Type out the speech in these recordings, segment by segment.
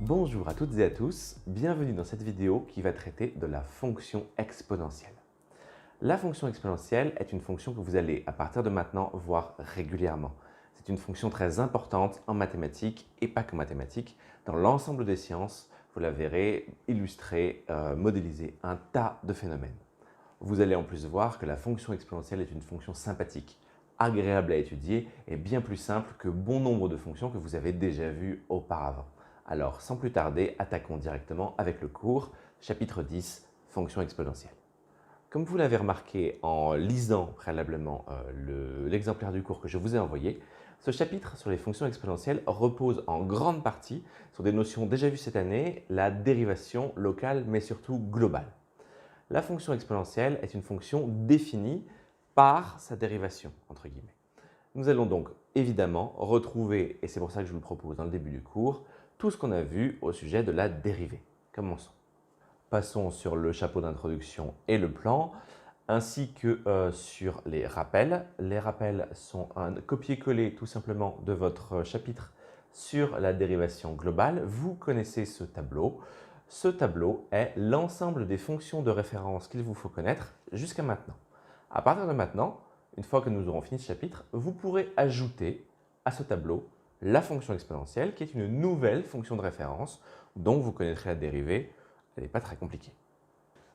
Bonjour à toutes et à tous, bienvenue dans cette vidéo qui va traiter de la fonction exponentielle. La fonction exponentielle est une fonction que vous allez, à partir de maintenant, voir régulièrement. C'est une fonction très importante en mathématiques et pas que mathématiques. Dans l'ensemble des sciences, vous la verrez illustrer, modéliser un tas de phénomènes. Vous allez en plus voir que la fonction exponentielle est une fonction sympathique, agréable à étudier et bien plus simple que bon nombre de fonctions que vous avez déjà vues auparavant. Alors, sans plus tarder, attaquons directement avec le cours, chapitre 10, fonction exponentielle. Comme vous l'avez remarqué en lisant préalablement l'exemplaire du cours que je vous ai envoyé, ce chapitre sur les fonctions exponentielles repose en grande partie sur des notions déjà vues cette année, la dérivation locale mais surtout globale. La fonction exponentielle est une fonction définie par sa dérivation, entre guillemets. Nous allons donc évidemment retrouver, et c'est pour ça que je vous le propose dans le début du cours, tout ce qu'on a vu au sujet de la dérivée. Commençons. Passons sur le chapeau d'introduction et le plan, ainsi que sur les rappels. Les rappels sont un copier-coller tout simplement de votre chapitre sur la dérivation globale. Vous connaissez ce tableau. Ce tableau est l'ensemble des fonctions de référence qu'il vous faut connaître jusqu'à maintenant. À partir de maintenant, une fois que nous aurons fini ce chapitre, vous pourrez ajouter à ce tableau la fonction exponentielle, qui est une nouvelle fonction de référence dont vous connaîtrez la dérivée. Elle n'est pas très compliquée.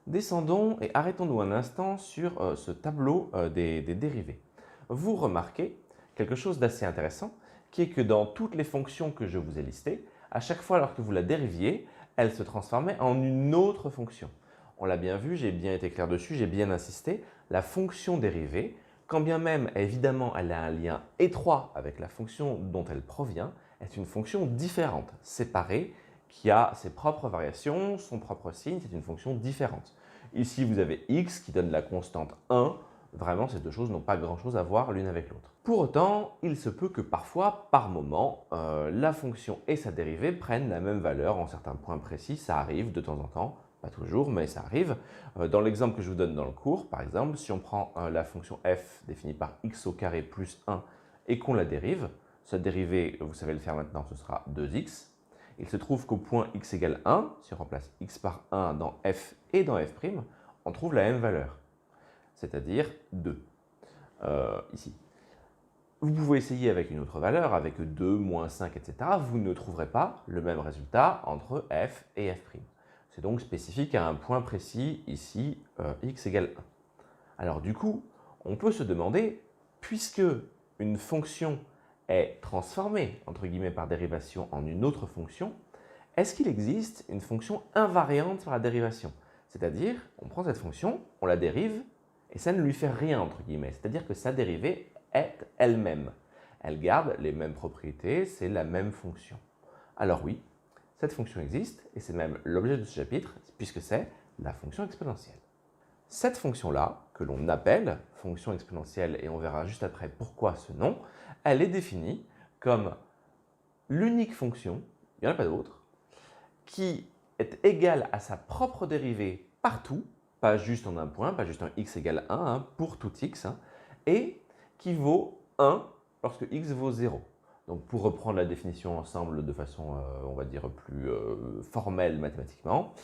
Descendons et arrêtons-nous un instant sur ce tableau des dérivées. Vous remarquez quelque chose d'assez intéressant, qui est que dans toutes les fonctions que je vous ai listées, à chaque fois lorsque vous la dériviez, elle se transformait en une autre fonction. On l'a bien vu, j'ai bien été clair dessus, j'ai bien insisté, la fonction dérivée, quand bien même évidemment elle a un lien étroit avec la fonction dont elle provient, est une fonction différente, séparée, qui a ses propres variations, son propre signe, c'est une fonction différente. Ici, vous avez x qui donne la constante 1. Vraiment, ces deux choses n'ont pas grand-chose à voir l'une avec l'autre. Pour autant, il se peut que parfois, par moment, la fonction et sa dérivée prennent la même valeur en certains points précis. Ça arrive de temps en temps, pas toujours, mais ça arrive. Dans l'exemple que je vous donne dans le cours, par exemple, si on prend la fonction f définie par x au carré plus 1 et qu'on la dérive, cette dérivée, vous savez le faire maintenant, ce sera 2x. Il se trouve qu'au point x égale 1, si on remplace x par 1 dans f et dans f', on trouve la même valeur, c'est-à-dire 2, ici. Vous pouvez essayer avec une autre valeur, avec 2, moins 5, etc. Vous ne trouverez pas le même résultat entre f et f'. C'est donc spécifique à un point précis, ici, x égale 1. Alors du coup, on peut se demander, puisque une fonction est transformée, entre guillemets, par dérivation en une autre fonction, est-ce qu'il existe une fonction invariante par la dérivation? C'est-à-dire, on prend cette fonction, on la dérive, et ça ne lui fait rien, entre guillemets. C'est-à-dire que sa dérivée est elle-même. Elle garde les mêmes propriétés, c'est la même fonction. Alors oui, cette fonction existe, et c'est même l'objet de ce chapitre, puisque c'est la fonction exponentielle. Cette fonction-là, que l'on appelle fonction exponentielle, et on verra juste après pourquoi ce nom, elle est définie comme l'unique fonction, il n'y en a pas d'autre, qui est égale à sa propre dérivée partout, pas juste en un point, pas juste en x égale 1, hein, pour tout x, hein, et qui vaut 1 lorsque x vaut 0. Donc pour reprendre la définition ensemble de façon, on va dire, plus formelle mathématiquement,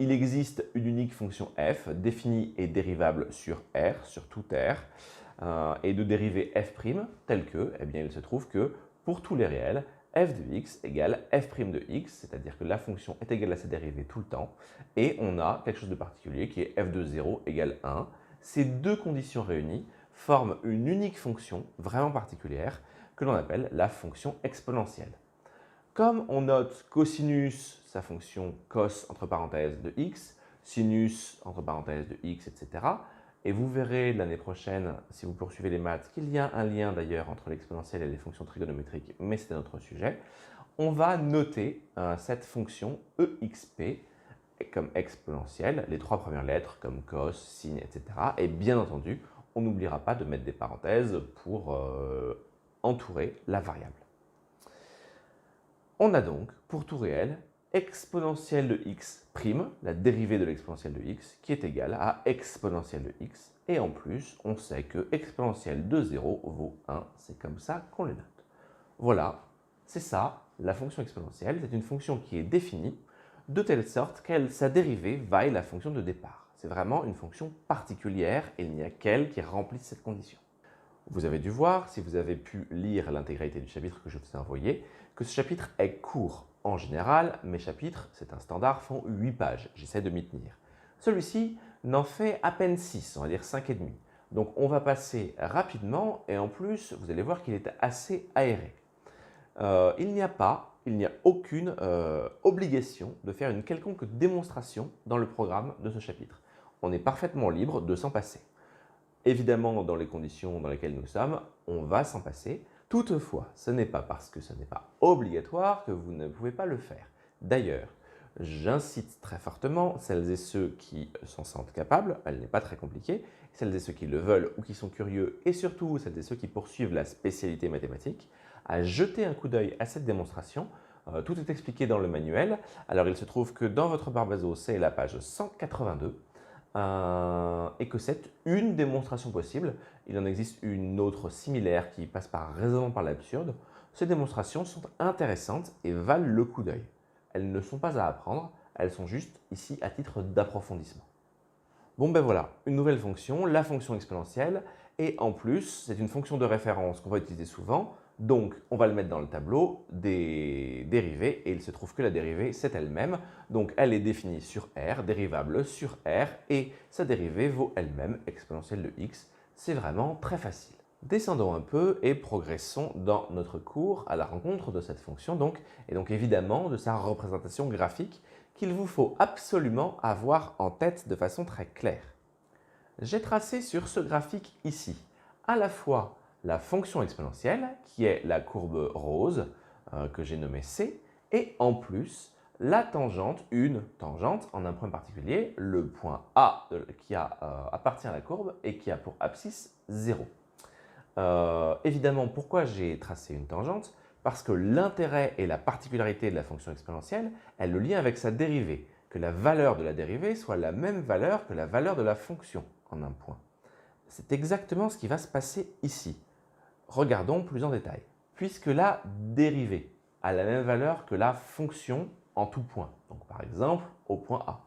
il existe une unique fonction f définie et dérivable sur R, sur tout R, et de dérivée f' telle que, eh bien, il se trouve que pour tous les réels, f de x égale f' de x, c'est-à-dire que la fonction est égale à sa dérivée tout le temps, et on a quelque chose de particulier qui est f de 0 égale 1. Ces deux conditions réunies forment une unique fonction vraiment particulière que l'on appelle la fonction exponentielle. Comme on note cosinus, sa fonction cos entre parenthèses de x, sinus entre parenthèses de x, etc. Et vous verrez l'année prochaine, si vous poursuivez les maths, qu'il y a un lien d'ailleurs entre l'exponentielle et les fonctions trigonométriques, mais c'est un autre sujet. On va noter cette fonction exp comme exponentielle, les trois premières lettres comme cos, sin, etc. Et bien entendu, on n'oubliera pas de mettre des parenthèses pour entourer la variable. On a donc, pour tout réel, exponentielle de x', la dérivée de l'exponentielle de x, qui est égale à exponentielle de x. Et en plus, on sait que exponentielle de 0 vaut 1. C'est comme ça qu'on le note. Voilà, c'est ça La fonction exponentielle, c'est une fonction qui est définie de telle sorte que sa dérivée vaille la fonction de départ. C'est vraiment une fonction particulière et il n'y a qu'elle qui remplisse cette condition. Vous avez dû voir, si vous avez pu lire l'intégralité du chapitre que je vous ai envoyé, que ce chapitre est court. En général, mes chapitres, c'est un standard, font 8 pages. J'essaie de m'y tenir. Celui-ci n'en fait à peine 6, on va dire 5,5. Donc on va passer rapidement et en plus, vous allez voir qu'il est assez aéré. Il n'y a aucune obligation de faire une quelconque démonstration dans le programme de ce chapitre. On est parfaitement libre de s'en passer. Évidemment, dans les conditions dans lesquelles nous sommes, on va s'en passer. Toutefois, ce n'est pas parce que ce n'est pas obligatoire que vous ne pouvez pas le faire. D'ailleurs, j'incite très fortement celles et ceux qui s'en sentent capables, elle n'est pas très compliquée, celles et ceux qui le veulent ou qui sont curieux, et surtout celles et ceux qui poursuivent la spécialité mathématique, à jeter un coup d'œil à cette démonstration. Tout est expliqué dans le manuel. Alors, il se trouve que dans votre Barbazo, c'est la page 182. Et que c'est une démonstration possible. Il en existe une autre similaire qui passe par raisonnement par l'absurde. Ces démonstrations sont intéressantes et valent le coup d'œil. Elles ne sont pas à apprendre, elles sont juste ici à titre d'approfondissement. Bon ben voilà, une nouvelle fonction, la fonction exponentielle, et en plus, c'est une fonction de référence qu'on va utiliser souvent, donc on va le mettre dans le tableau des dérivées, et il se trouve que la dérivée, c'est elle-même, donc elle est définie sur R, dérivable sur R, et sa dérivée vaut elle-même exponentielle de x. C'est vraiment très facile. Descendons un peu et progressons dans notre cours à la rencontre de cette fonction, et donc évidemment de sa représentation graphique qu'il vous faut absolument avoir en tête de façon très claire. J'ai tracé sur ce graphique ici à la fois la fonction exponentielle, qui est la courbe rose que j'ai nommée C, et en plus la tangente, une tangente en un point particulier, le point A qui appartient à la courbe et qui a pour abscisse 0. Évidemment, pourquoi j'ai tracé une tangente? Parce que l'intérêt et la particularité de la fonction exponentielle est le lien avec sa dérivée, que la valeur de la dérivée soit la même valeur que la valeur de la fonction en un point. C'est exactement ce qui va se passer ici. Regardons plus en détail. Puisque la dérivée a la même valeur que la fonction en tout point, donc par exemple au point A.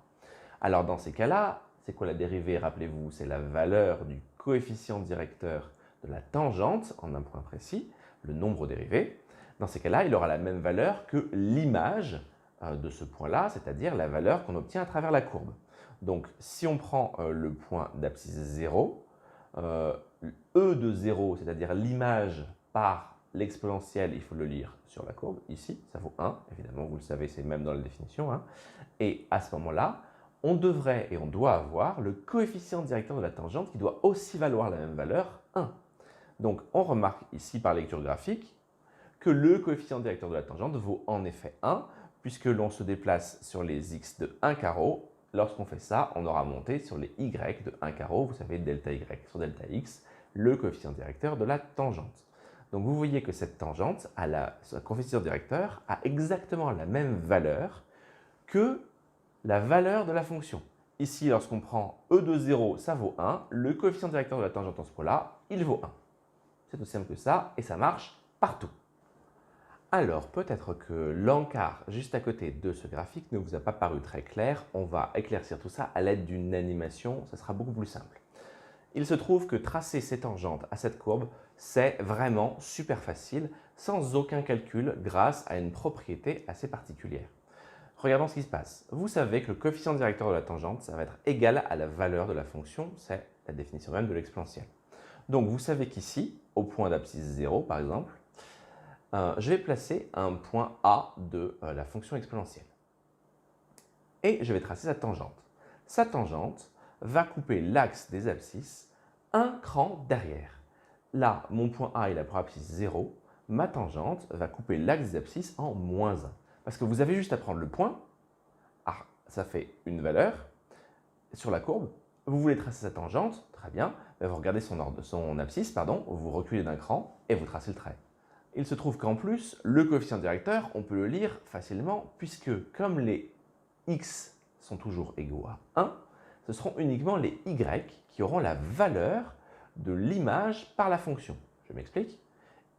Alors dans ces cas-là, c'est quoi la dérivée? Rappelez-vous, c'est la valeur du coefficient directeur de la tangente en un point précis, le nombre dérivé. Dans ces cas-là, il aura la même valeur que l'image de ce point-là, c'est-à-dire la valeur qu'on obtient à travers la courbe. Donc, si on prend le point d'abscisse 0, E de 0, c'est-à-dire l'image par l'exponentielle, il faut le lire sur la courbe, ici, ça vaut 1, évidemment, vous le savez, c'est même dans la définition. Hein. Et à ce moment-là, on devrait et on doit avoir le coefficient directeur de la tangente qui doit aussi valoir la même valeur, 1. Donc, on remarque ici par lecture graphique que le coefficient directeur de la tangente vaut en effet 1, puisque l'on se déplace sur les x de 1 carreau. Lorsqu'on fait ça, on aura monté sur les y de 1 carreau, vous savez, delta y sur delta x, le coefficient directeur de la tangente. Donc vous voyez que cette tangente, son coefficient directeur, a exactement la même valeur que la valeur de la fonction. Ici, lorsqu'on prend e de 0, ça vaut 1, le coefficient directeur de la tangente dans ce point-là, il vaut 1. C'est aussi simple que ça, et ça marche partout. Alors, peut-être que l'encart juste à côté de ce graphique ne vous a pas paru très clair. On va éclaircir tout ça à l'aide d'une animation, ça sera beaucoup plus simple. Il se trouve que tracer ces tangentes à cette courbe, c'est vraiment super facile, sans aucun calcul, grâce à une propriété assez particulière. Regardons ce qui se passe. Vous savez que le coefficient directeur de la tangente, ça va être égal à la valeur de la fonction, c'est la définition même de l'exponentielle. Donc, vous savez qu'ici, au point d'abscisse 0 par exemple, je vais placer un point A de la fonction exponentielle. Et je vais tracer sa tangente. Sa tangente va couper l'axe des abscisses un cran derrière. Là, mon point A il a pour abscisse 0. Ma tangente va couper l'axe des abscisses en moins 1. Parce que vous avez juste à prendre le point. Ah, ça fait une valeur sur la courbe. Vous voulez tracer sa tangente, très bien. Vous regardez son abscisse, vous reculez d'un cran et vous tracez le trait. Il se trouve qu'en plus, le coefficient directeur, on peut le lire facilement puisque comme les x sont toujours égaux à 1, ce seront uniquement les y qui auront la valeur de l'image par la fonction. Je m'explique.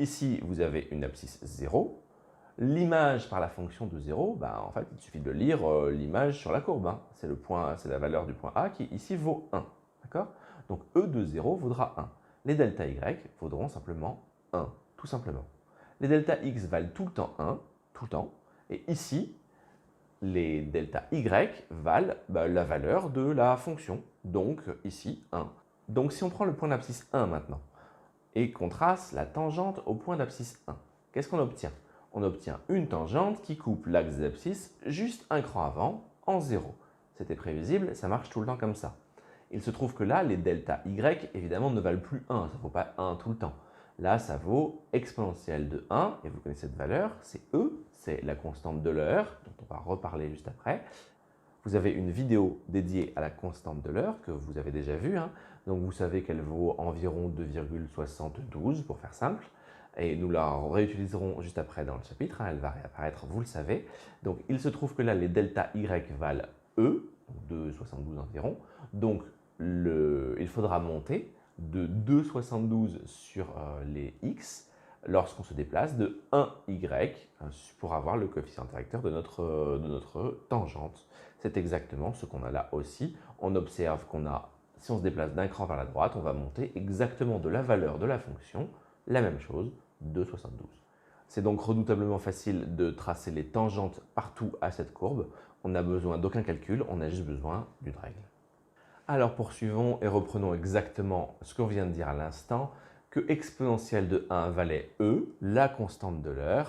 Ici, vous avez une abscisse 0. L'image par la fonction de 0, en fait, il suffit de lire l'image sur la courbe. Hein. C'est la valeur du point A qui ici vaut 1. D'accord? Donc E de 0 vaudra 1. Les delta Y vaudront simplement 1, tout simplement. Les delta X valent tout le temps 1, tout le temps. Et ici, les delta Y valent la valeur de la fonction, donc ici 1. Donc si on prend le point d'abscisse 1 maintenant, et qu'on trace la tangente au point d'abscisse 1, qu'est-ce qu'on obtient? On obtient une tangente qui coupe l'axe des abscisses juste un cran avant, en 0. C'était prévisible, ça marche tout le temps comme ça. Il se trouve que là, les delta Y, évidemment, ne valent plus 1, ça ne vaut pas 1 tout le temps. Là, ça vaut exponentielle de 1, et vous connaissez cette valeur, c'est E, c'est la constante d'Euler, dont on va reparler juste après. Vous avez une vidéo dédiée à la constante d'Euler que vous avez déjà vue, hein. Donc vous savez qu'elle vaut environ 2,72 pour faire simple, et nous la réutiliserons juste après dans le chapitre, hein. Elle va réapparaître, vous le savez. Donc il se trouve que là, les delta Y valent E, donc 2,72 environ, donc il faudra monter de 2,72 sur les X lorsqu'on se déplace de 1y pour avoir le coefficient interacteur de notre tangente. C'est exactement ce qu'on a là aussi. On observe qu'on a, si on se déplace d'un cran vers la droite, on va monter exactement de la valeur de la fonction, la même chose, 2,72. C'est donc redoutablement facile de tracer les tangentes partout à cette courbe. On n'a besoin d'aucun calcul, on a juste besoin d'une règle. Alors poursuivons et reprenons exactement ce qu'on vient de dire à l'instant, que exponentielle de 1 valait E, la constante d'Euler,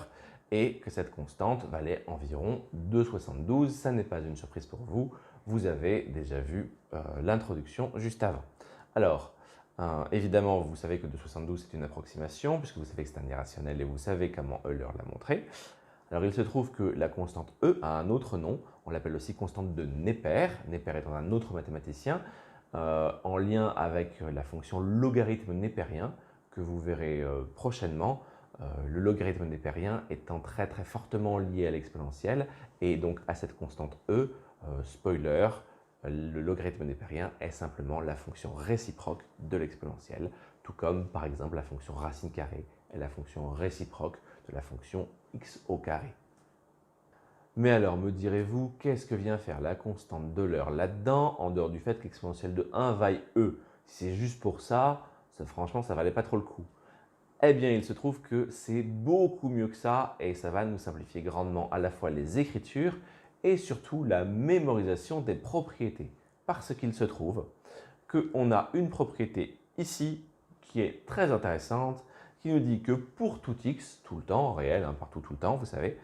et que cette constante valait environ 2,72. Ça n'est pas une surprise pour vous, vous avez déjà vu l'introduction juste avant. Alors, évidemment, vous savez que 2,72 c'est une approximation, puisque vous savez que c'est un irrationnel et vous savez comment Euler l'a montré. Alors il se trouve que la constante E a un autre nom, on l'appelle aussi constante de Neper, Neper étant un autre mathématicien, en lien avec la fonction logarithme népérien que vous verrez prochainement. Le logarithme népérien étant très fortement lié à l'exponentielle et donc à cette constante E, spoiler, le logarithme népérien est simplement la fonction réciproque de l'exponentielle, tout comme par exemple la fonction racine carrée est la fonction réciproque de la fonction x au carré. Mais alors, me direz-vous, qu'est-ce que vient faire la constante d'Euler là-dedans, en dehors du fait que l'exponentielle de 1 vaille E? Si c'est juste pour ça, franchement, ça valait pas trop le coup. Eh bien, il se trouve que c'est beaucoup mieux que ça et ça va nous simplifier grandement à la fois les écritures et surtout la mémorisation des propriétés. Parce qu'il se trouve qu'on a une propriété ici qui est très intéressante, qui nous dit que pour tout x, tout le temps, réel, hein, partout tout le temps, vous savez,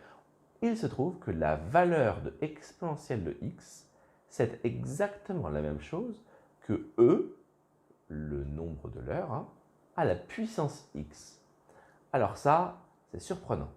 il se trouve que la valeur de exponentielle de x, c'est exactement la même chose que E, le nombre de l'heure, hein, à la puissance x. Alors ça, c'est surprenant.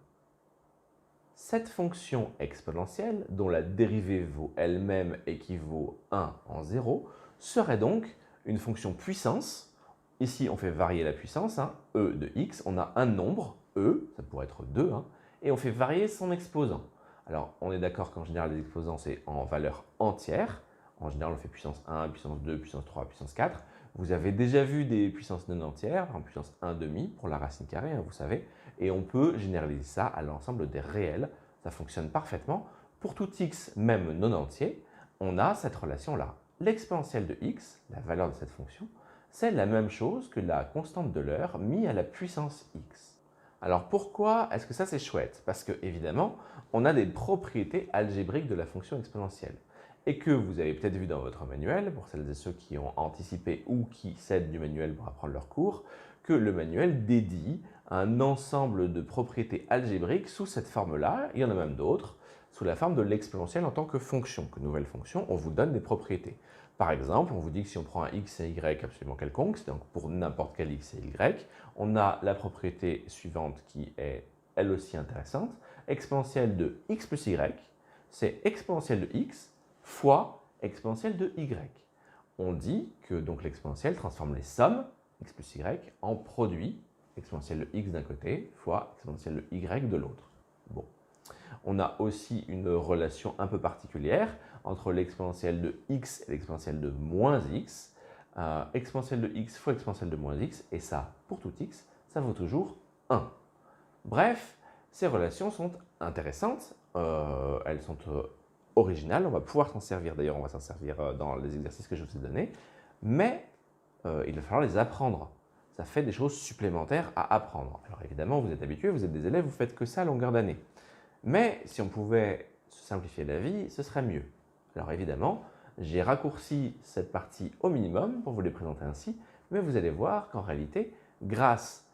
Cette fonction exponentielle, dont la dérivée vaut elle-même équivaut 1 en 0, serait donc une fonction puissance. Ici, on fait varier la puissance, hein, e de x, on a un nombre, e, ça pourrait être 2, hein, et on fait varier son exposant. Alors, on est d'accord qu'en général, les exposants, c'est en valeur entière. En général, on fait puissance 1, puissance 2, puissance 3, puissance 4. Vous avez déjà vu des puissances non entières, en puissance 1,5 pour la racine carrée, hein, vous savez. Et on peut généraliser ça à l'ensemble des réels. Ça fonctionne parfaitement. Pour tout x, même non entier, on a cette relation-là. L'exponentielle de x, la valeur de cette fonction, c'est la même chose que la constante d'Euler mis à la puissance x. Alors pourquoi est-ce que ça c'est chouette? Parce que évidemment, on a des propriétés algébriques de la fonction exponentielle. Et que vous avez peut-être vu dans votre manuel, pour celles et ceux qui ont anticipé ou qui s'aident du manuel pour apprendre leur cours, que le manuel dédie un ensemble de propriétés algébriques sous cette forme-là, il y en a même d'autres, sous la forme de l'exponentielle en tant que fonction, que nouvelle fonction, on vous donne des propriétés. Par exemple, on vous dit que si on prend un x et un y absolument quelconque, c'est donc pour n'importe quel x et y, on a la propriété suivante qui est elle aussi intéressante, exponentielle de x plus y, c'est exponentielle de x fois exponentielle de y. On dit que donc l'exponentielle transforme les sommes, x plus y, en produit, exponentielle de x d'un côté fois exponentielle de y de l'autre. Bon. On a aussi une relation un peu particulière entre l'exponentielle de x et l'exponentielle de moins x. Exponentielle de x fois exponentielle de moins x, et ça, pour tout x, ça vaut toujours 1. Bref, Ces relations sont intéressantes, elles sont originales, on va pouvoir s'en servir, d'ailleurs on va s'en servir dans les exercices que je vous ai donnés, mais il va falloir les apprendre. Ça fait des choses supplémentaires à apprendre. Alors évidemment, vous êtes habitués, vous êtes des élèves, vous faites que ça à longueur d'année. Mais si on pouvait se simplifier la vie, ce serait mieux. Alors évidemment, j'ai raccourci cette partie au minimum pour vous les présenter ainsi, mais vous allez voir qu'en réalité, grâce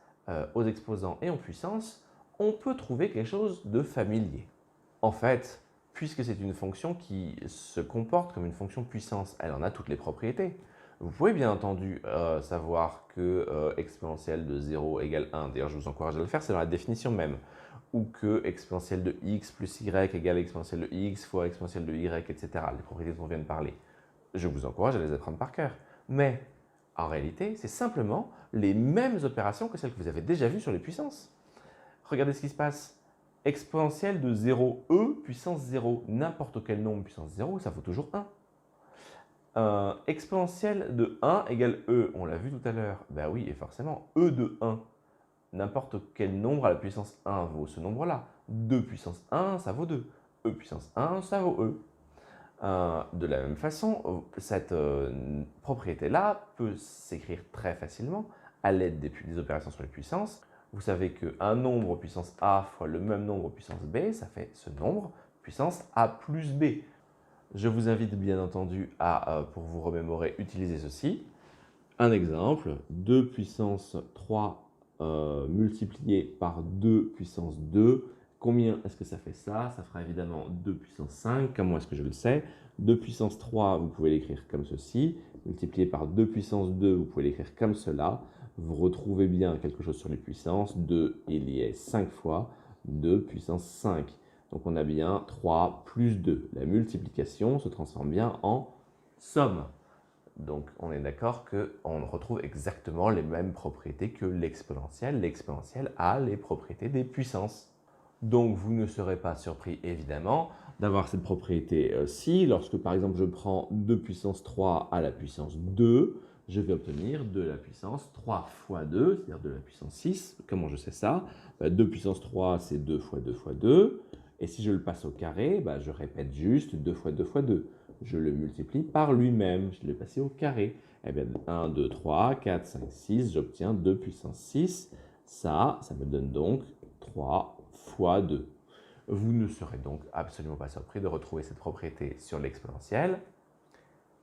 aux exposants et en puissance, on peut trouver quelque chose de familier. En fait, puisque c'est une fonction qui se comporte comme une fonction puissance, elle en a toutes les propriétés. Vous pouvez bien entendu savoir que exponentielle de 0 égale 1, d'ailleurs je vous encourage à le faire, c'est dans la définition même, ou que exponentielle de x plus y égale exponentielle de x fois exponentielle de y, etc. Les propriétés dont on vient de parler. Je vous encourage à les apprendre par cœur. Mais en réalité, c'est simplement les mêmes opérations que celles que vous avez déjà vues sur les puissances. Regardez ce qui se passe. Exponentielle de 0e puissance 0, n'importe quel nombre puissance 0, ça vaut toujours 1. Exponentielle de 1 égale e, on l'a vu tout à l'heure. Ben oui, et forcément, e de 1, n'importe quel nombre à la puissance 1 vaut ce nombre-là. 2 puissance 1, ça vaut 2. E puissance 1, ça vaut e. De la même façon, cette propriété-là peut s'écrire très facilement à l'aide des opérations sur les puissances. Vous savez qu'un nombre puissance a fois le même nombre puissance b, ça fait ce nombre puissance a plus b. Je vous invite bien entendu à, pour vous remémorer, utiliser ceci. Un exemple, 2 puissance 3 multiplié par 2 puissance 2. Combien est-ce que ça fait ça? Ça fera évidemment 2 puissance 5. Comment est-ce que je le sais? 2 puissance 3, vous pouvez l'écrire comme ceci. Multiplié par 2 puissance 2, vous pouvez l'écrire comme cela. Vous retrouvez bien quelque chose sur les puissances. 2, il y est 5 fois. 2 puissance 5. Donc on a bien 3 plus 2. La multiplication se transforme bien en somme. Donc on est d'accord qu'on retrouve exactement les mêmes propriétés que l'exponentielle. L'exponentielle a les propriétés des puissances. Donc vous ne serez pas surpris évidemment d'avoir cette propriété-ci. Lorsque par exemple je prends 2 puissance 3 à la puissance 2, je vais obtenir de la puissance 3 fois 2, c'est-à-dire de la puissance 6. Comment je sais ça? 2 puissance 3, c'est 2 fois 2 fois 2. Et si je le passe au carré, je répète juste 2 fois 2 fois 2. Je le multiplie par lui-même, je l'ai passé au carré. Eh bien, 1, 2, 3, 4, 5, 6, j'obtiens 2 puissance 6. Ça me donne donc 3 fois 2. Vous ne serez donc absolument pas surpris de retrouver cette propriété sur l'exponentielle.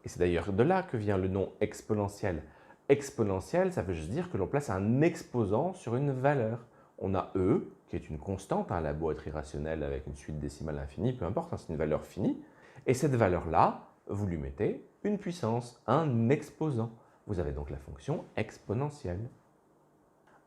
Et c'est d'ailleurs de là que vient le nom exponentiel. Exponentiel, ça veut juste dire que l'on place un exposant sur une valeur. On a e, qui est une constante, la boîte irrationnelle avec une suite décimale infinie, peu importe, c'est une valeur finie. Et cette valeur-là, vous lui mettez une puissance, un exposant. Vous avez donc la fonction exponentielle.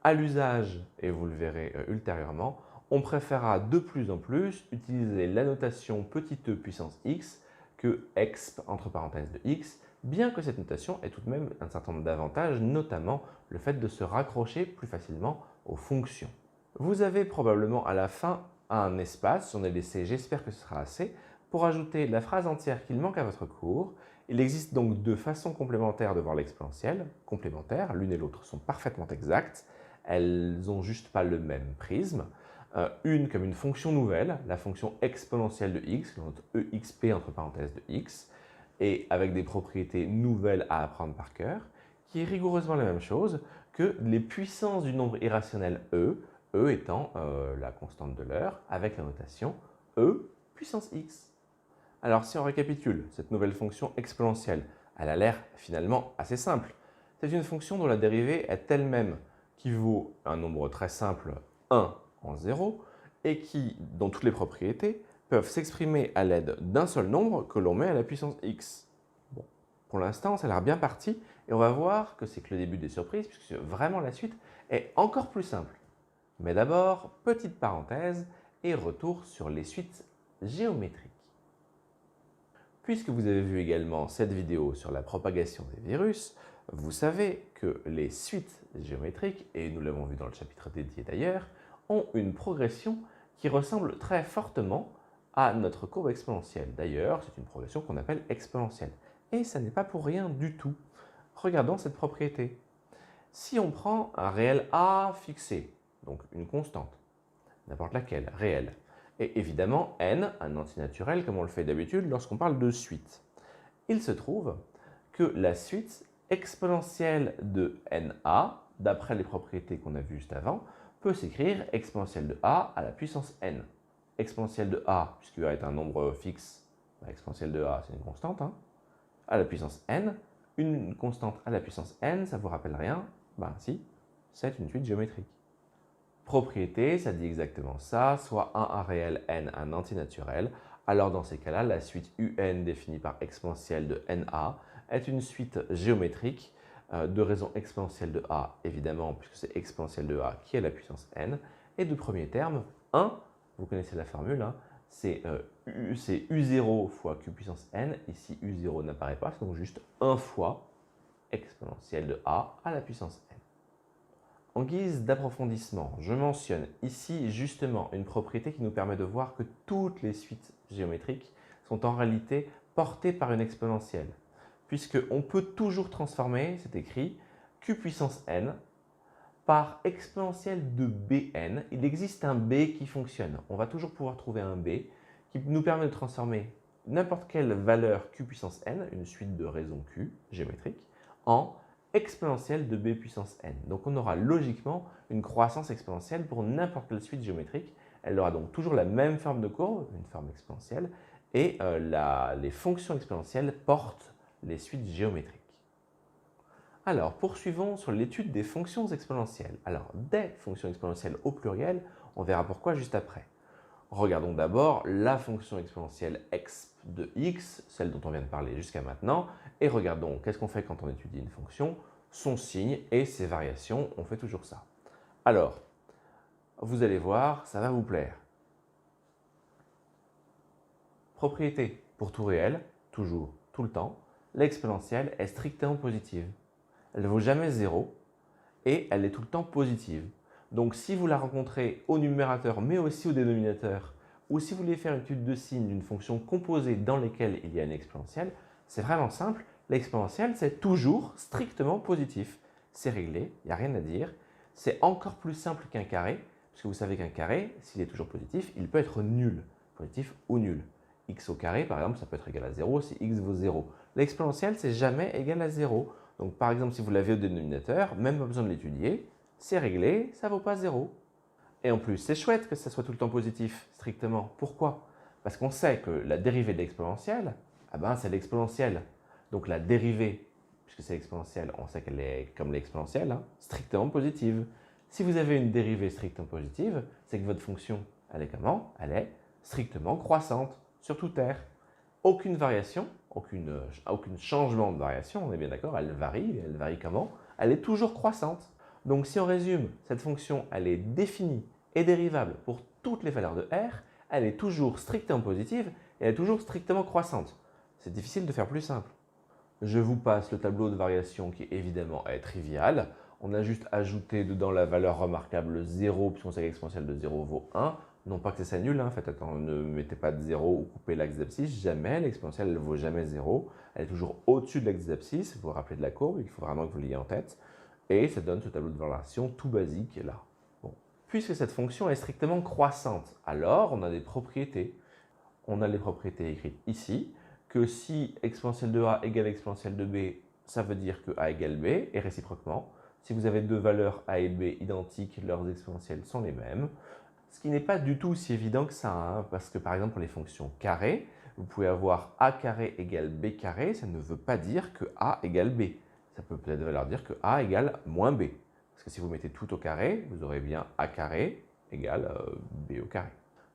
À l'usage, et vous le verrez ultérieurement, on préférera de plus en plus utiliser la notation petit e puissance x que exp entre parenthèses de x, bien que cette notation ait tout de même un certain nombre d'avantages, notamment le fait de se raccrocher plus facilement aux fonctions. Vous avez probablement à la fin un espace, j'en ai laissé, j'espère que ce sera assez, pour ajouter la phrase entière qu'il manque à votre cours. Il existe donc deux façons complémentaires de voir l'exponentielle, complémentaires, l'une et l'autre sont parfaitement exactes, elles n'ont juste pas le même prisme. Une comme une fonction nouvelle, la fonction exponentielle de x, notre exp entre parenthèses de x, et avec des propriétés nouvelles à apprendre par cœur, qui est rigoureusement la même chose que les puissances du nombre irrationnel e étant la constante de l'heure, avec la notation e puissance x. Alors si on récapitule, cette nouvelle fonction exponentielle, elle a l'air finalement assez simple. C'est une fonction dont la dérivée est elle-même qui vaut un nombre très simple 1 en 0 et dont toutes les propriétés peuvent s'exprimer à l'aide d'un seul nombre que l'on met à la puissance x. Bon, pour l'instant, ça a l'air bien parti et on va voir que c'est que le début des surprises puisque vraiment la suite est encore plus simple. Mais d'abord, petite parenthèse et retour sur les suites géométriques. Puisque vous avez vu également cette vidéo sur la propagation des virus, vous savez que les suites géométriques, et nous l'avons vu dans le chapitre dédié d'ailleurs, ont une progression qui ressemble très fortement à notre courbe exponentielle. D'ailleurs, c'est une progression qu'on appelle exponentielle. Et ça n'est pas pour rien du tout. Regardons cette propriété. Si on prend un réel a fixé, donc une constante, n'importe laquelle, réelle. Et évidemment, n, un antinaturel, comme on le fait d'habitude lorsqu'on parle de suite. Il se trouve que la suite exponentielle de na, d'après les propriétés qu'on a vues juste avant, peut s'écrire exponentielle de a à la puissance n. Exponentielle de a, puisque a est un nombre fixe, exponentielle de a, c'est une constante, hein, à la puissance n. Une constante à la puissance n, ça ne vous rappelle rien? Ben si, c'est une suite géométrique. Propriété, ça dit exactement ça, soit 1 réel, n un antinaturel. Alors dans ces cas-là, la suite un définie par exponentielle de na est une suite géométrique de raison exponentielle de a, évidemment, puisque c'est exponentielle de a qui est la puissance n, et de premier terme, 1, vous connaissez la formule, hein, c'est u0 fois q puissance n, ici u0 n'apparaît pas, c'est donc juste 1 fois exponentielle de a à la puissance n. En guise d'approfondissement, je mentionne ici justement une propriété qui nous permet de voir que toutes les suites géométriques sont en réalité portées par une exponentielle, puisqu'on peut toujours transformer, c'est écrit, q puissance n par exponentielle de bn. Il existe un b qui fonctionne. On va toujours pouvoir trouver un b qui nous permet de transformer n'importe quelle valeur q puissance n, une suite de raisons q géométrique, en exponentielle de b puissance n. Donc on aura logiquement une croissance exponentielle pour n'importe quelle suite géométrique. Elle aura donc toujours la même forme de courbe, une forme exponentielle, et les fonctions exponentielles portent les suites géométriques. Alors, poursuivons sur l'étude des fonctions exponentielles. Alors, des fonctions exponentielles au pluriel, on verra pourquoi juste après. Regardons d'abord la fonction exponentielle exp de x, celle dont on vient de parler jusqu'à maintenant, et regardons qu'est-ce qu'on fait quand on étudie une fonction, son signe et ses variations, on fait toujours ça. Alors, vous allez voir, ça va vous plaire. Propriété, pour tout réel, toujours, tout le temps, l'exponentielle est strictement positive. Elle ne vaut jamais 0 et elle est tout le temps positive. Donc si vous la rencontrez au numérateur mais aussi au dénominateur, ou si vous voulez faire une étude de signe d'une fonction composée dans laquelle il y a une exponentielle, c'est vraiment simple, l'exponentielle c'est toujours strictement positif. C'est réglé, il n'y a rien à dire. C'est encore plus simple qu'un carré, parce que vous savez qu'un carré, s'il est toujours positif, il peut être nul, positif ou nul. X au carré, par exemple, ça peut être égal à 0 si x vaut 0. L'exponentielle, c'est jamais égal à 0. Donc par exemple, si vous l'avez au dénominateur, même pas besoin de l'étudier, c'est réglé, ça ne vaut pas 0. Et en plus, c'est chouette que ça soit tout le temps positif, strictement. Pourquoi? Parce qu'on sait que la dérivée de l'exponentielle, c'est l'exponentielle. Donc la dérivée, puisque c'est exponentielle, on sait qu'elle est comme l'exponentielle, hein, strictement positive. Si vous avez une dérivée strictement positive, c'est que votre fonction, elle est comment? Elle est strictement croissante sur toute R. Aucune variation, aucun changement de variation, on est bien d'accord, elle varie comment? Elle est toujours croissante. Donc si on résume, cette fonction, elle est définie et dérivable pour toutes les valeurs de R, elle est toujours strictement positive et elle est toujours strictement croissante. C'est difficile de faire plus simple. Je vous passe le tableau de variation qui évidemment est trivial. On a juste ajouté dedans la valeur remarquable 0, puisqu'on sait que l'exponentielle de 0 vaut 1. Non pas que c'est nul, hein. Faites attention, ne mettez pas de 0 ou coupez l'axe d'abscisse, jamais, l'exponentielle ne vaut jamais 0. Elle est toujours au-dessus de l'axe d'abscisse, vous vous rappelez de la courbe, il faut vraiment que vous l'ayez en tête. Et ça donne ce tableau de variation tout basique là. Bon. Puisque cette fonction est strictement croissante, alors on a des propriétés. On a les propriétés écrites ici, que si exponentielle de a égale exponentielle de b, ça veut dire que a égale b, et réciproquement. Si vous avez deux valeurs a et b identiques, leurs exponentielles sont les mêmes. Ce qui n'est pas du tout si évident que ça, hein, parce que par exemple pour les fonctions carrées, vous pouvez avoir a carré égale b carré, ça ne veut pas dire que a égale b. Ça peut peut-être vouloir dire que a égale moins b. Parce que si vous mettez tout au carré, vous aurez bien a carré égale b au carré.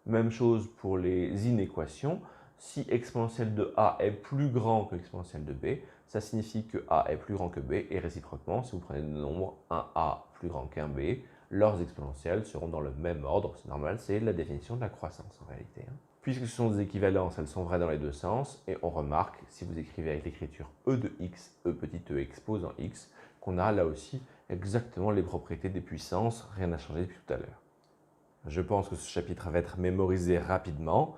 Même chose pour les inéquations. Si exponentielle de a est plus grand que exponentielle de b, ça signifie que a est plus grand que b, et réciproquement, si vous prenez deux nombres, un a plus grand qu'un b, leurs exponentielles seront dans le même ordre, c'est normal, c'est la définition de la croissance en réalité. Puisque ce sont des équivalences, elles sont vraies dans les deux sens, et on remarque, si vous écrivez avec l'écriture e de x, e petit e exposant x, qu'on a là aussi exactement les propriétés des puissances, rien n'a changé depuis tout à l'heure. Je pense que ce chapitre va être mémorisé rapidement.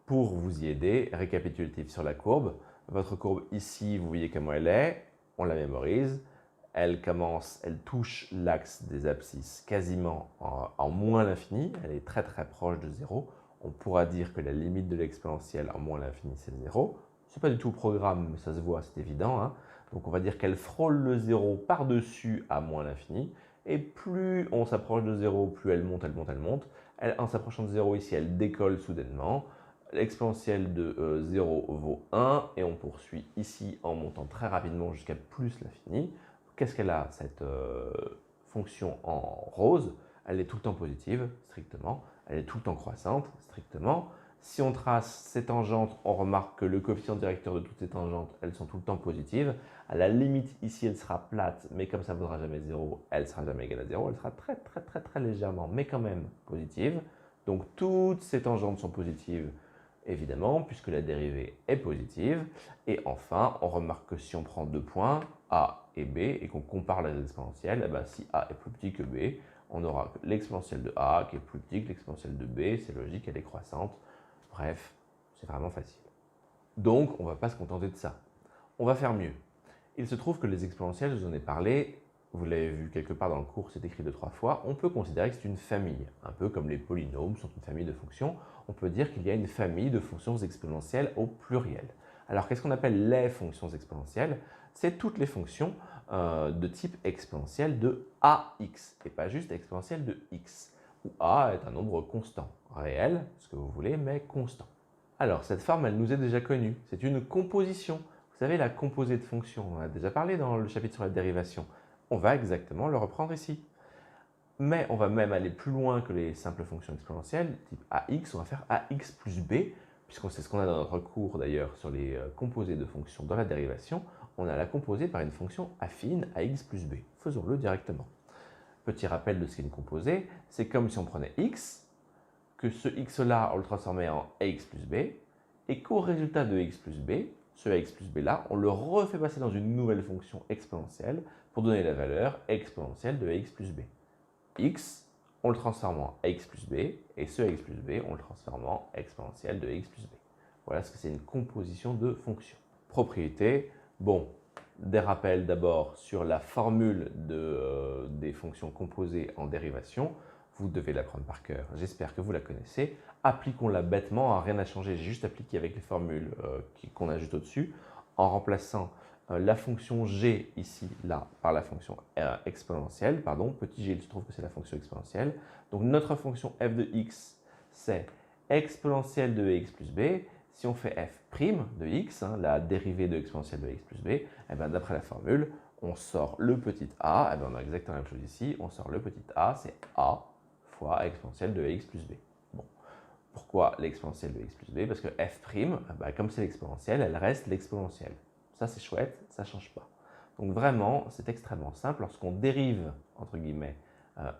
Pour vous y aider, récapitulatif sur la courbe. Votre courbe ici, vous voyez comment elle est, on la mémorise. elle touche l'axe des abscisses quasiment en moins l'infini, elle est très très proche de 0. On pourra dire que la limite de l'exponentielle en moins l'infini, c'est 0. Ce n'est pas du tout le programme, mais ça se voit, c'est évident, hein. Donc on va dire qu'elle frôle le 0 par-dessus à moins l'infini. Et plus on s'approche de 0, plus elle monte, elle monte, elle monte. En s'approchant de 0 ici, elle décolle soudainement. L'exponentielle de 0 vaut 1 et on poursuit ici en montant très rapidement jusqu'à plus l'infini. Qu'est-ce qu'elle a cette fonction en rose? Elle est tout le temps positive, strictement. Elle est tout le temps croissante, strictement. Si on trace ces tangentes, on remarque que le coefficient directeur de toutes ces tangentes, elles sont tout le temps positives. À la limite, ici, elle sera plate, mais comme ça ne vaudra jamais 0, elle ne sera jamais égale à 0. Elle sera très, très, très, très légèrement, mais quand même positive. Donc, toutes ces tangentes sont positives, évidemment, puisque la dérivée est positive. Et enfin, on remarque que si on prend deux points, A et B, et qu'on compare les exponentielles, eh bien, si A est plus petit que B, on aura l'exponentielle de A qui est plus petit que l'exponentielle de B. C'est logique, elle est croissante. Bref, c'est vraiment facile. Donc, on ne va pas se contenter de ça. On va faire mieux. Il se trouve que les exponentielles, je vous en ai parlé, vous l'avez vu quelque part dans le cours, c'est écrit 2-3 fois, on peut considérer que c'est une famille. Un peu comme les polynômes sont une famille de fonctions, on peut dire qu'il y a une famille de fonctions exponentielles au pluriel. Alors, qu'est-ce qu'on appelle les fonctions exponentielles? C'est toutes les fonctions de type exponentielle de ax, et pas juste exponentielle de x, où a est un nombre constant, réel, ce que vous voulez, mais constant. Alors, cette forme, elle nous est déjà connue. C'est une composition. Vous savez, la composée de fonctions, on en a déjà parlé dans le chapitre sur la dérivation. On va exactement le reprendre ici. Mais on va même aller plus loin que les simples fonctions exponentielles, type ax, on va faire ax plus b, puisqu'on sait ce qu'on a dans notre cours d'ailleurs sur les composés de fonctions dans la dérivation. On a la composée par une fonction affine ax plus b. Faisons-le directement. Petit rappel de ce qu'est une composée, c'est comme si on prenait x, que ce x-là, on le transformait en ax plus b, et qu'au résultat de x plus b, ce ax plus b-là, on le refait passer dans une nouvelle fonction exponentielle pour donner la valeur exponentielle de ax plus b. X, on le transforme en ax plus b, et ce ax plus b, on le transforme en exponentielle de ax plus b. Voilà ce que c'est une composition de fonctions. Propriété, bon, des rappels d'abord sur la formule des fonctions composées en dérivation. Vous devez l'apprendre par cœur, j'espère que vous la connaissez. Appliquons-la bêtement, rien n'a changé, j'ai juste appliqué avec les formules qu'on a juste au-dessus, en remplaçant la fonction g ici, là, par la fonction exponentielle, pardon, petit g, il se trouve que c'est la fonction exponentielle. Donc notre fonction f de x, c'est exponentielle de x plus b. Si on fait f' de x, la dérivée de exponentielle de x plus b, eh ben, d'après la formule, on sort le petit a, eh ben, on a exactement la même chose ici, on sort le petit a, c'est a fois exponentielle de x plus b. Bon. Pourquoi l'exponentielle de x plus b? Parce que f', bah, comme c'est l'exponentielle, elle reste l'exponentielle. Ça, c'est chouette, ça ne change pas. Donc vraiment, c'est extrêmement simple. Lorsqu'on dérive, entre guillemets,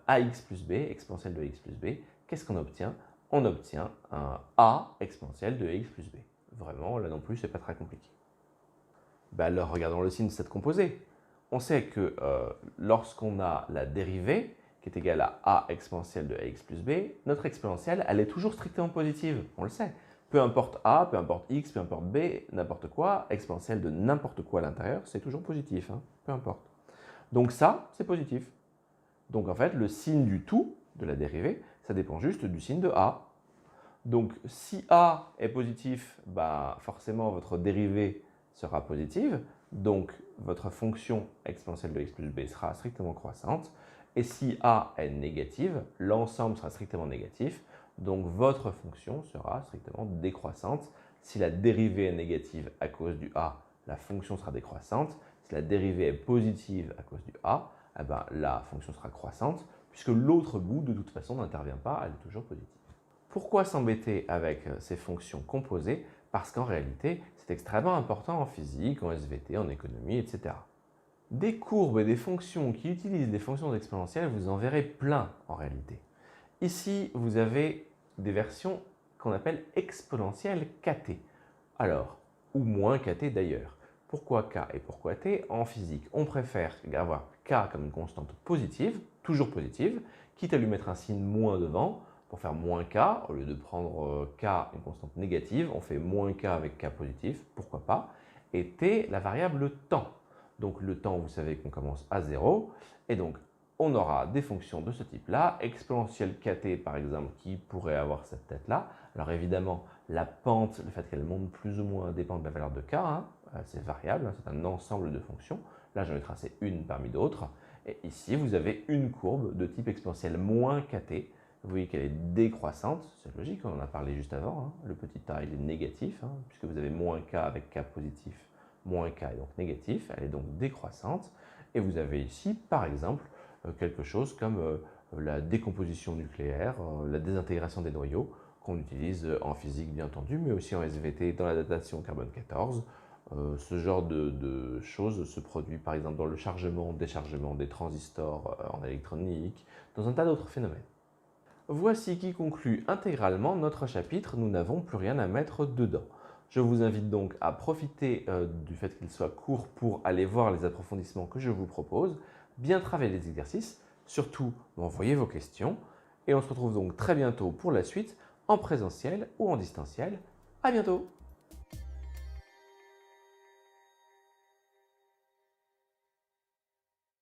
ax plus b, exponentielle de x plus b, qu'est-ce qu'on obtient? On obtient un a exponentielle de x plus b. Vraiment, là non plus, c'est pas très compliqué. Ben alors, regardons le signe de cette composée. On sait que lorsqu'on a la dérivée, qui est égale à a exponentielle de ax plus b, notre exponentielle, elle est toujours strictement positive, on le sait. Peu importe a, peu importe x, peu importe b, n'importe quoi, exponentielle de n'importe quoi à l'intérieur, c'est toujours positif, hein, peu importe. Donc ça, c'est positif. Donc en fait, le signe du tout de la dérivée, ça dépend juste du signe de a. Donc si a est positif, bah, forcément votre dérivée sera positive, donc votre fonction exponentielle de x plus b sera strictement croissante. Et si a est négative, l'ensemble sera strictement négatif, donc votre fonction sera strictement décroissante. Si la dérivée est négative à cause du a, la fonction sera décroissante. Si la dérivée est positive à cause du a, eh ben, la fonction sera croissante, puisque l'autre bout, de toute façon, n'intervient pas, elle est toujours positive. Pourquoi s'embêter avec ces fonctions composées? Parce qu'en réalité, c'est extrêmement important en physique, en SVT, en économie, etc. Des courbes et des fonctions qui utilisent des fonctions exponentielles, vous en verrez plein en réalité. Ici, vous avez des versions qu'on appelle exponentielles kt. Alors, ou moins kt d'ailleurs. Pourquoi k et pourquoi t? En physique, on préfère avoir k comme une constante positive, toujours positive, quitte à lui mettre un signe moins devant. Pour faire moins k, au lieu de prendre k, une constante négative, on fait moins k avec k positif, pourquoi pas. Et t, la variable temps. Donc le temps, vous savez qu'on commence à 0. Et donc, on aura des fonctions de ce type-là, exponentielle kt par exemple, qui pourrait avoir cette tête-là. Alors évidemment, la pente, le fait qu'elle monte plus ou moins dépend de la valeur de k, hein. C'est variable, hein, c'est un ensemble de fonctions. Là, j'en ai tracé une parmi d'autres. Et ici, vous avez une courbe de type exponentielle moins kt. Vous voyez qu'elle est décroissante, c'est logique, on en a parlé juste avant. Hein. Le petit a, il est négatif, hein, puisque vous avez moins k avec k positif, moins k est donc négatif, elle est donc décroissante. Et vous avez ici, par exemple, quelque chose comme la décomposition nucléaire, la désintégration des noyaux, qu'on utilise en physique bien entendu, mais aussi en SVT dans la datation carbone 14. Ce genre de choses se produit par exemple dans le chargement-déchargement des transistors en électronique, dans un tas d'autres phénomènes. Voici qui conclut intégralement notre chapitre, nous n'avons plus rien à mettre dedans. Je vous invite donc à profiter du fait qu'il soit court pour aller voir les approfondissements que je vous propose, bien travailler les exercices, surtout m'envoyer vos questions, et on se retrouve donc très bientôt pour la suite, en présentiel ou en distanciel. À bientôt!